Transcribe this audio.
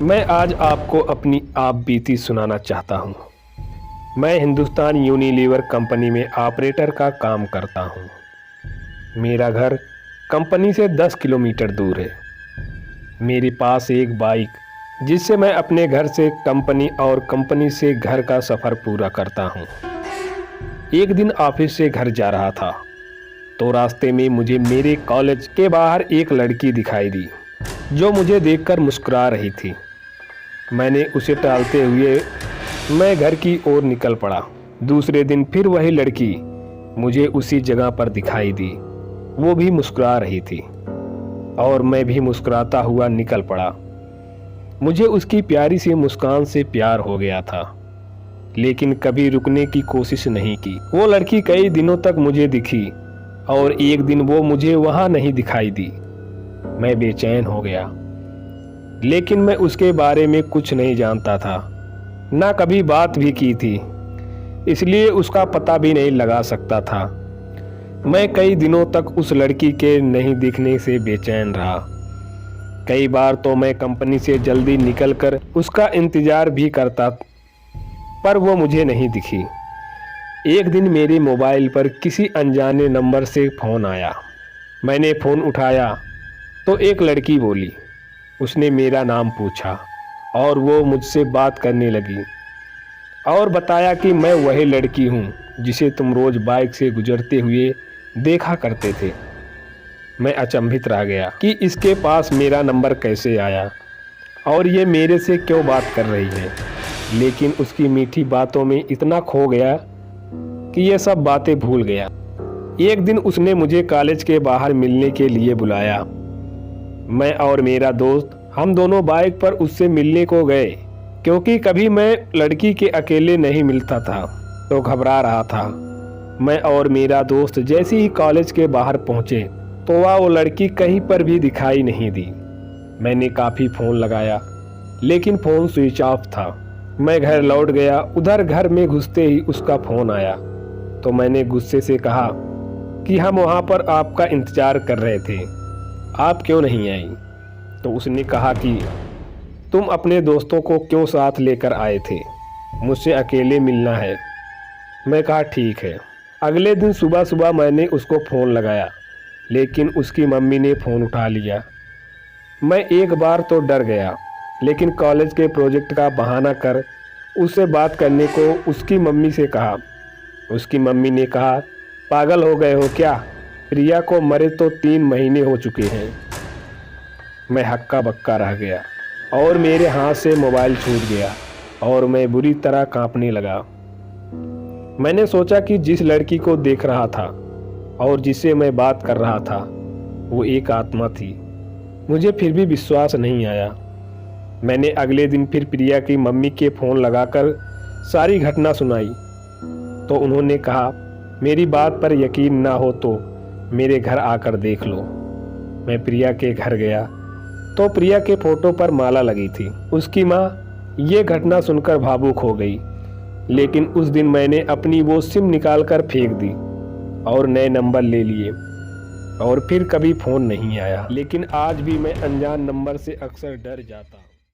मैं आज आपको अपनी आप बीती सुनाना चाहता हूँ। मैं हिंदुस्तान यूनिलीवर कंपनी में ऑपरेटर का काम करता हूँ। मेरा घर कंपनी से 10 किलोमीटर दूर है। मेरे पास एक बाइक जिससे मैं अपने घर से कंपनी और कंपनी से घर का सफ़र पूरा करता हूँ। एक दिन ऑफिस से घर जा रहा था तो रास्ते में मुझे मेरे कॉलेज के बाहर एक लड़की दिखाई दी जो मुझे देखकर मुस्कुरा रही थी। मैंने उसे टालते हुए मैं घर की ओर निकल पड़ा। दूसरे दिन फिर वही लड़की मुझे उसी जगह पर दिखाई दी। वो भी मुस्कुरा रही थी और मैं भी मुस्कुराता हुआ निकल पड़ा। मुझे उसकी प्यारी सी मुस्कान से प्यार हो गया था, लेकिन कभी रुकने की कोशिश नहीं की। वो लड़की कई दिनों तक मुझे दिखी और एक दिन वो मुझे वहाँ नहीं दिखाई दी। मैं बेचैन हो गया, लेकिन मैं उसके बारे में कुछ नहीं जानता था, ना कभी बात भी की थी, इसलिए उसका पता भी नहीं लगा सकता था। मैं कई दिनों तक उस लड़की के नहीं दिखने से बेचैन रहा। कई बार तो मैं कंपनी से जल्दी निकलकर उसका इंतज़ार भी करता, पर वो मुझे नहीं दिखी। एक दिन मेरे मोबाइल पर किसी अनजाने नंबर से फ़ोन आया। मैंने फ़ोन उठाया तो एक लड़की बोली। उसने मेरा नाम पूछा और वो मुझसे बात करने लगी और बताया कि मैं वही लड़की हूँ जिसे तुम रोज़ बाइक से गुजरते हुए देखा करते थे। मैं अचंभित रह गया कि इसके पास मेरा नंबर कैसे आया और ये मेरे से क्यों बात कर रही है, लेकिन उसकी मीठी बातों में इतना खो गया कि ये सब बातें भूल गया। एक दिन उसने मुझे कॉलेज के बाहर मिलने के लिए बुलाया। मैं और मेरा दोस्त हम दोनों बाइक पर उससे मिलने को गए, क्योंकि कभी मैं लड़की के अकेले नहीं मिलता था तो घबरा रहा था। मैं और मेरा दोस्त जैसे ही कॉलेज के बाहर पहुंचे तो वो लड़की कहीं पर भी दिखाई नहीं दी। मैंने काफ़ी फ़ोन लगाया, लेकिन फ़ोन स्विच ऑफ था। मैं घर लौट गया। उधर घर में घुसते ही उसका फ़ोन आया तो मैंने गुस्से से कहा कि हम वहाँ पर आपका इंतज़ार कर रहे थे, आप क्यों नहीं आई? तो उसने कहा कि तुम अपने दोस्तों को क्यों साथ लेकर आए थे, मुझसे अकेले मिलना है। मैं कहा ठीक है। अगले दिन सुबह सुबह मैंने उसको फ़ोन लगाया, लेकिन उसकी मम्मी ने फ़ोन उठा लिया। मैं एक बार तो डर गया, लेकिन कॉलेज के प्रोजेक्ट का बहाना कर उससे बात करने को उसकी मम्मी से कहा। उसकी मम्मी ने कहा, पागल हो गए हो क्या? प्रिया को मरे तो 3 महीने हो चुके हैं। मैं हक्का बक्का रह गया और मेरे हाथ से मोबाइल छूट गया और मैं बुरी तरह कांपने लगा। मैंने सोचा कि जिस लड़की को देख रहा था और जिससे मैं बात कर रहा था वो एक आत्मा थी। मुझे फिर भी विश्वास नहीं आया। मैंने अगले दिन फिर प्रिया की मम्मी के फ़ोन लगाकर सारी घटना सुनाई तो उन्होंने कहा, मेरी बात पर यकीन ना हो तो मेरे घर आकर देख लो। मैं प्रिया के घर गया तो प्रिया के फ़ोटो पर माला लगी थी। उसकी माँ ये घटना सुनकर भावुक हो गई, लेकिन उस दिन मैंने अपनी वो सिम निकाल कर फेंक दी और नए नंबर ले लिए और फिर कभी फ़ोन नहीं आया। लेकिन आज भी मैं अनजान नंबर से अक्सर डर जाता।